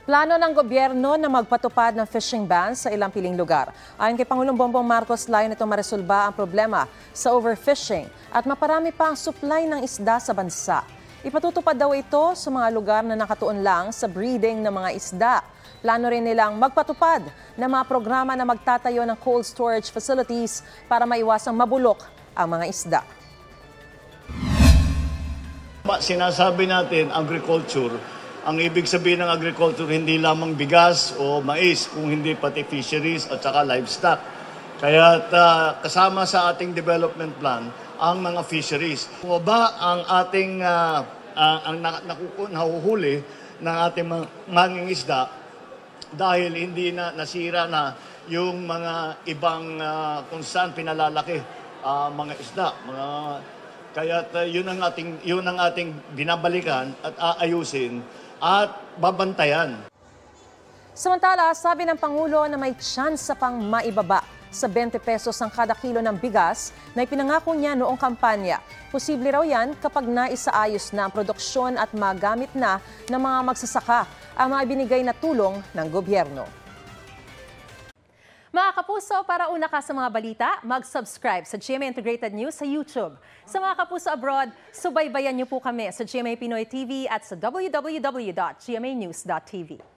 Plano ng gobyerno na magpatupad ng fishing ban sa ilang piling lugar. Ayon kay Pangulong Bongbong Marcos, layo nito maresolba ang problema sa overfishing at maparami pa ang supply ng isda sa bansa. Ipatutupad daw ito sa mga lugar na nakatuon lang sa breeding ng mga isda. Plano rin nilang magpatupad ng mga programa na magtatayo ng cold storage facilities para maiwasang mabulok ang mga isda. Sinasabi natin agriculture. Ang ibig sabihin ng agriculture, hindi lamang bigas o mais, kung hindi pati fisheries at saka livestock. Kaya kasama sa ating development plan ang mga fisheries. Kung ba ang ating nahuhuli ng ating mangingisda dahil hindi na nasira na yung mga ibang kung saan pinalalaki mga isda, kaya yun ang ating binabalikan at aayusin at babantayan. Samantala, sabi ng Pangulo na may tsansa pang maibaba sa 20 pesos ang kada kilo ng bigas na ipinangako niya noong kampanya. Posible raw yan kapag naisaayos na ang produksyon at magamit na ng mga magsasaka ang mga binigay na tulong ng gobyerno. Mga kapuso, para una ka sa mga balita, mag-subscribe sa GMA Integrated News sa YouTube. Sa mga kapuso abroad, subaybayan niyo po kami sa GMA Pinoy TV at sa www.gmanews.tv.